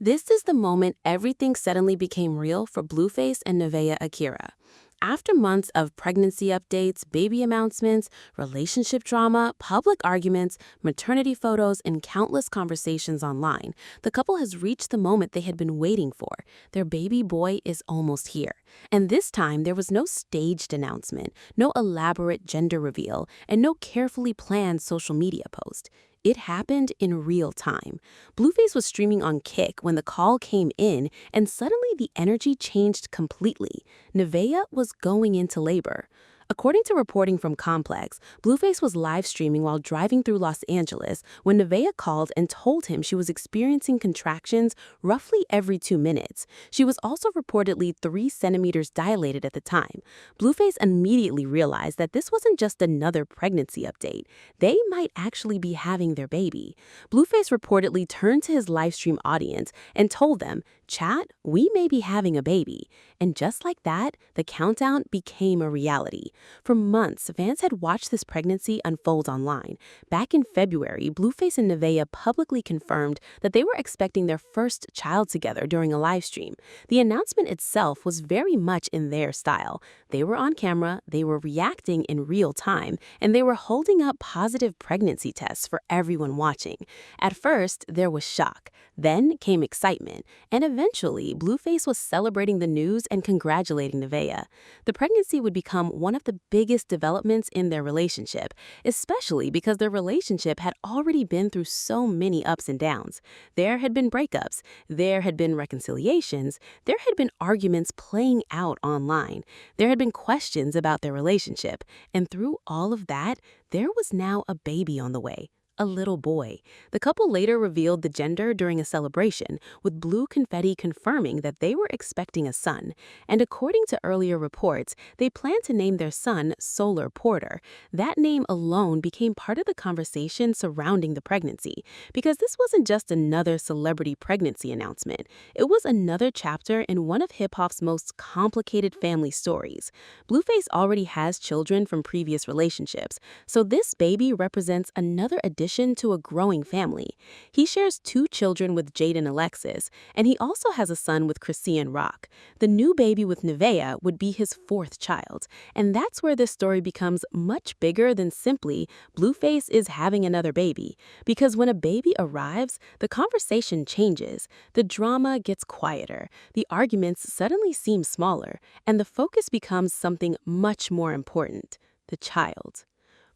This is the moment everything suddenly became real for Blueface and Nevaeh Akira. After months of pregnancy updates, baby announcements, relationship drama, public arguments, maternity photos, and countless conversations online, the couple has reached the moment they had been waiting for. Their baby boy is almost here. And this time, there was no staged announcement, no elaborate gender reveal, and no carefully planned social media post. It happened in real time. Blueface was streaming on Kick when the call came in, and suddenly the energy changed completely. Nevaeh was going into labor. According to reporting from Complex, Blueface was live streaming while driving through Los Angeles when Nevaeh called and told him she was experiencing contractions roughly every 2 minutes. She was also reportedly 3 centimeters dilated at the time. Blueface immediately realized that this wasn't just another pregnancy update. They might actually be having their baby. Blueface reportedly turned to his live stream audience and told them, "Chat, we may be having a baby." And just like that, the countdown became a reality. For months, fans had watched this pregnancy unfold online. Back in February, Blueface and Nevaeh publicly confirmed that they were expecting their first child together during a live stream. The announcement itself was very much in their style. They were on camera, they were reacting in real time, and they were holding up positive pregnancy tests for everyone watching. At first, there was shock. Then came excitement, and eventually, Blueface was celebrating the news and congratulating Nevaeh. The pregnancy would become one of the biggest developments in their relationship, especially because their relationship had already been through so many ups and downs. There had been breakups, there had been reconciliations, there had been arguments playing out online, there had been questions about their relationship, and through all of that, there was now a baby on the way. A little boy. The couple later revealed the gender during a celebration, with blue confetti confirming that they were expecting a son. And according to earlier reports, they plan to name their son Solar Porter. That name alone became part of the conversation surrounding the pregnancy, because this wasn't just another celebrity pregnancy announcement. It was another chapter in one of hip-hop's most complicated family stories. Blueface already has children from previous relationships, so this baby represents another addition to a growing family. He shares 2 children with Jade and Alexis, and he also has a son with Chrissy and Rock. The new baby with Nevaeh would be his 4th child, and that's where this story becomes much bigger than simply Blueface is having another baby. Because when a baby arrives, the conversation changes, the drama gets quieter, the arguments suddenly seem smaller, and the focus becomes something much more important: the child.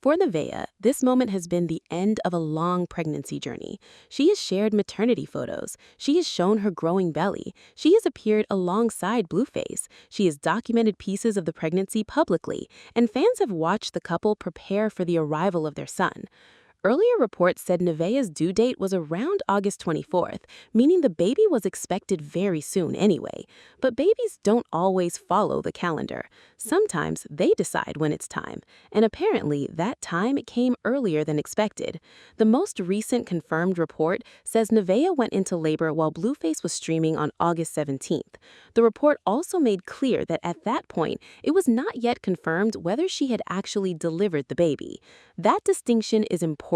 For Nevaeh, this moment has been the end of a long pregnancy journey. She has shared maternity photos. She has shown her growing belly. She has appeared alongside Blueface. She has documented pieces of the pregnancy publicly, and fans have watched the couple prepare for the arrival of their son. Earlier reports said Nevaeh's due date was around August 24th, meaning the baby was expected very soon anyway. But babies don't always follow the calendar. Sometimes they decide when it's time, and apparently that time came earlier than expected. The most recent confirmed report says Nevaeh went into labor while Blueface was streaming on August 17th. The report also made clear that at that point, it was not yet confirmed whether she had actually delivered the baby. That distinction is important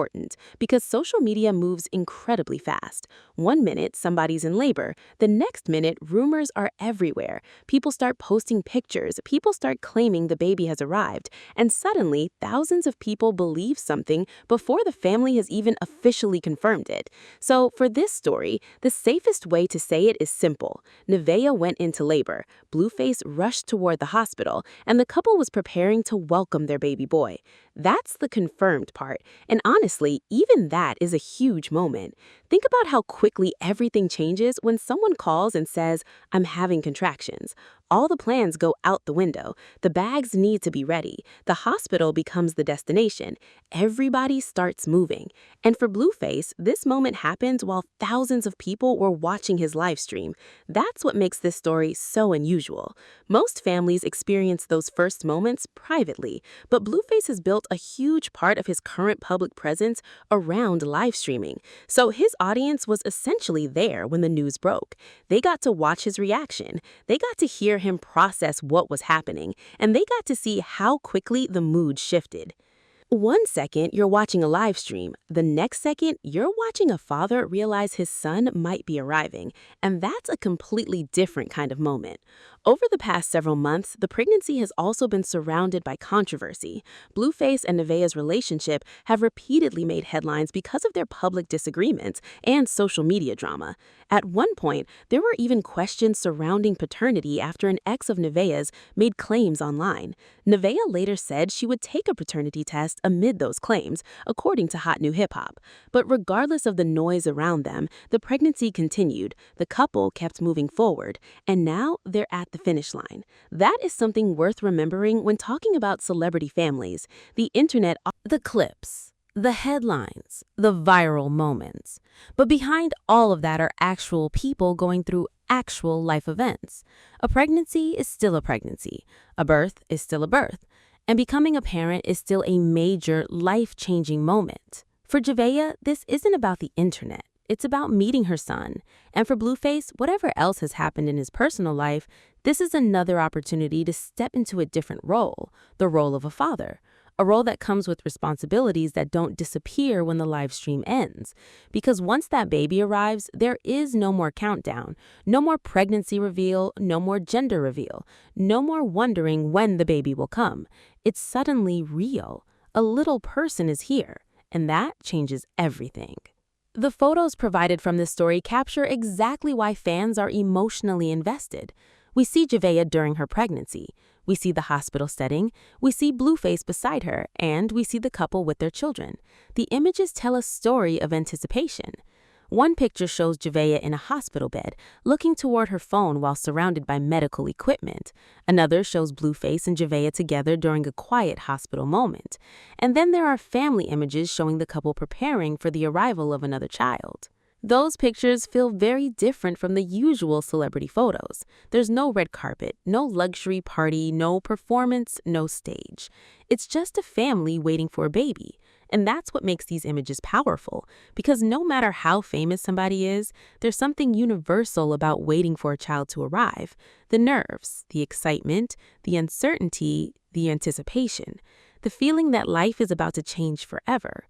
because social media moves incredibly fast. One minute, somebody's in labor. The next minute, rumors are everywhere. People start posting pictures. People start claiming the baby has arrived. And suddenly, thousands of people believe something before the family has even officially confirmed it. So for this story, the safest way to say it is simple. Nevaeh went into labor. Blueface rushed toward the hospital, and the couple was preparing to welcome their baby boy. That's the confirmed part, and honestly, even that is a huge moment. Think about how quickly everything changes when someone calls and says, "I'm having contractions." All the plans go out the window. The bags need to be ready. The hospital becomes the destination. Everybody starts moving. And for Blueface, this moment happened while thousands of people were watching his live stream. That's what makes this story so unusual. Most families experience those first moments privately, but Blueface has built a huge part of his current public presence around live streaming. So his audience was essentially there when the news broke. They got to watch his reaction. They got to hear him process what was happening, and they got to see how quickly the mood shifted. One second, you're watching a live stream. The next second, you're watching a father realize his son might be arriving. And that's a completely different kind of moment. Over the past several months, the pregnancy has also been surrounded by controversy. Blueface and Nevaeh's relationship have repeatedly made headlines because of their public disagreements and social media drama. At one point, there were even questions surrounding paternity after an ex of Nevaeh's made claims online. Nevaeh later said she would take a paternity test amid those claims, according to Hot New Hip Hop. But regardless of the noise around them, the pregnancy continued, the couple kept moving forward, and now they're at the finish line. That is something worth remembering when talking about celebrity families. The internet, the clips, the headlines, the viral moments. But behind all of that are actual people going through actual life events. A pregnancy is still a pregnancy. A birth is still a birth. And becoming a parent is still a major, life-changing moment. For Nevaeh, this isn't about the internet. It's about meeting her son. And for Blueface, whatever else has happened in his personal life, this is another opportunity to step into a different role, the role of a father. A role that comes with responsibilities that don't disappear when the live stream ends. Because once that baby arrives, there is no more countdown, no more pregnancy reveal, no more gender reveal, no more wondering when the baby will come. It's suddenly real. A little person is here, and that changes everything. The photos provided from this story capture exactly why fans are emotionally invested. We see Nevaeh during her pregnancy. We see the hospital setting, we see Blueface beside her, and we see the couple with their children. The images tell a story of anticipation. One picture shows Nevaeh in a hospital bed, looking toward her phone while surrounded by medical equipment. Another shows Blueface and Nevaeh together during a quiet hospital moment. And then there are family images showing the couple preparing for the arrival of another child. Those pictures feel very different from the usual celebrity photos. There's no red carpet, no luxury party, no performance, no stage. It's just a family waiting for a baby. And that's what makes these images powerful, because no matter how famous somebody is, there's something universal about waiting for a child to arrive. The nerves, the excitement, the uncertainty, the anticipation, the feeling that life is about to change forever.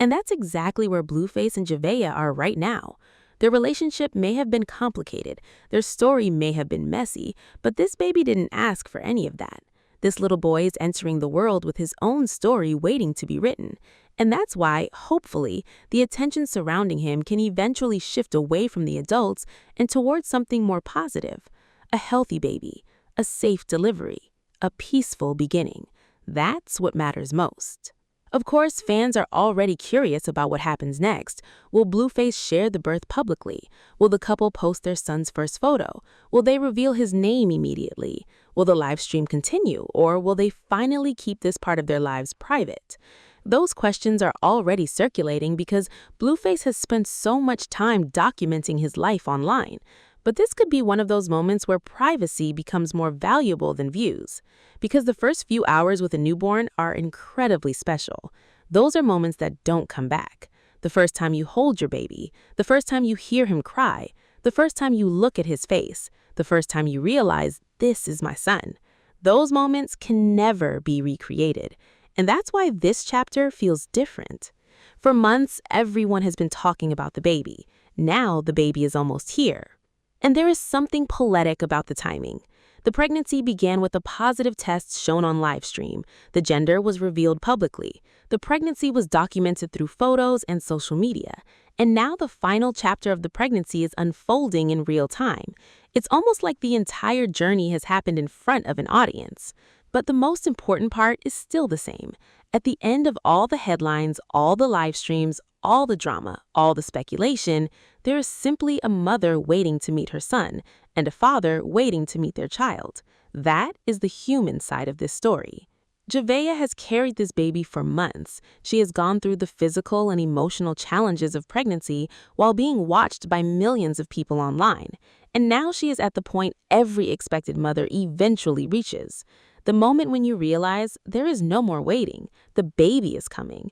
And that's exactly where Blueface and Nevaeh are right now. Their relationship may have been complicated, their story may have been messy, but this baby didn't ask for any of that. This little boy is entering the world with his own story waiting to be written. And that's why, hopefully, the attention surrounding him can eventually shift away from the adults and towards something more positive. A healthy baby, a safe delivery, a peaceful beginning. That's what matters most. Of course, fans are already curious about what happens next. Will Blueface share the birth publicly? Will the couple post their son's first photo? Will they reveal his name immediately? Will the live stream continue, or will they finally keep this part of their lives private? Those questions are already circulating because Blueface has spent so much time documenting his life online. But this could be one of those moments where privacy becomes more valuable than views. Because the first few hours with a newborn are incredibly special. Those are moments that don't come back. The first time you hold your baby, the first time you hear him cry, the first time you look at his face, the first time you realize, this is my son. Those moments can never be recreated. And that's why this chapter feels different. For months, everyone has been talking about the baby. Now the baby is almost here. And there is something poetic about the timing. The pregnancy began with a positive test shown on live stream. The gender was revealed publicly. The pregnancy was documented through photos and social media. And now the final chapter of the pregnancy is unfolding in real time. It's almost like the entire journey has happened in front of an audience. But the most important part is still the same. At the end of all the headlines, all the live streams, all the drama, all the speculation, there is simply a mother waiting to meet her son and a father waiting to meet their child. That is the human side of this story. Nevaeh has carried this baby for months. She has gone through the physical and emotional challenges of pregnancy while being watched by millions of people online. And now she is at the point every expected mother eventually reaches. The moment when you realize there is no more waiting, the baby is coming.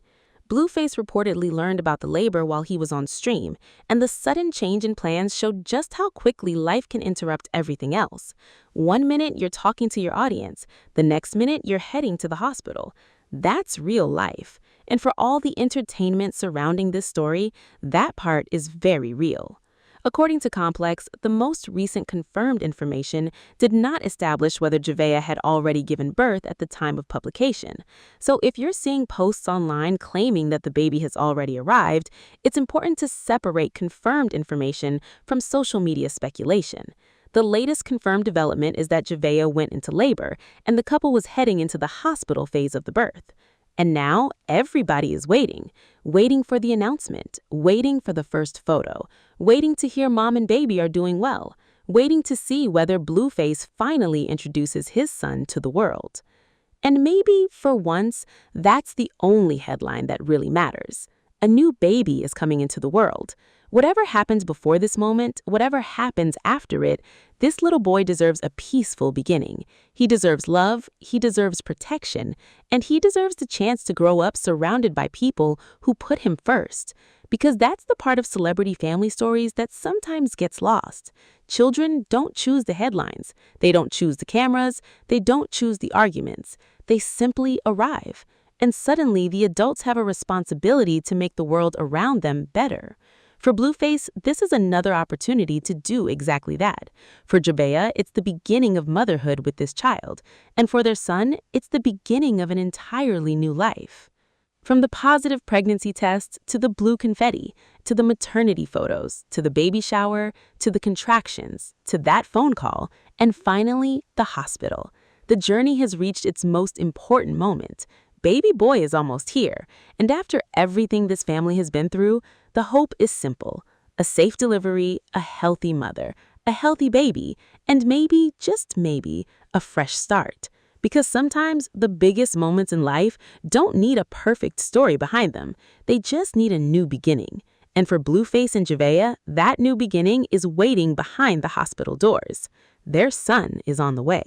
Blueface reportedly learned about the labor while he was on stream, and the sudden change in plans showed just how quickly life can interrupt everything else. One minute you're talking to your audience, the next minute you're heading to the hospital. That's real life. And for all the entertainment surrounding this story, that part is very real. According to Complex, the most recent confirmed information did not establish whether Nevaeh had already given birth at the time of publication. So if you're seeing posts online claiming that the baby has already arrived, it's important to separate confirmed information from social media speculation. The latest confirmed development is that Nevaeh went into labor, and the couple was heading into the hospital phase of the birth. And now everybody is waiting for the announcement, waiting for the first photo, waiting to hear mom and baby are doing well, waiting to see whether Blueface finally introduces his son to the world. And maybe, for once, that's the only headline that really matters. A new baby is coming into the world. Whatever happens before this moment, whatever happens after it, this little boy deserves a peaceful beginning. He deserves love, he deserves protection, and he deserves the chance to grow up surrounded by people who put him first. Because that's the part of celebrity family stories that sometimes gets lost. Children don't choose the headlines. They don't choose the cameras. They don't choose the arguments. They simply arrive. And suddenly, the adults have a responsibility to make the world around them better. For Blueface, this is another opportunity to do exactly that. For Nevaeh, it's the beginning of motherhood with this child. And for their son, it's the beginning of an entirely new life. From the positive pregnancy test, to the blue confetti, to the maternity photos, to the baby shower, to the contractions, to that phone call, and finally, the hospital. The journey has reached its most important moment. Baby boy is almost here, and after everything this family has been through, the hope is simple: a safe delivery, a healthy mother, a healthy baby, and maybe, just maybe, a fresh start. Because sometimes the biggest moments in life don't need a perfect story behind them. They just need a new beginning. And for Blueface and Nevaeh, that new beginning is waiting behind the hospital doors. Their son is on the way.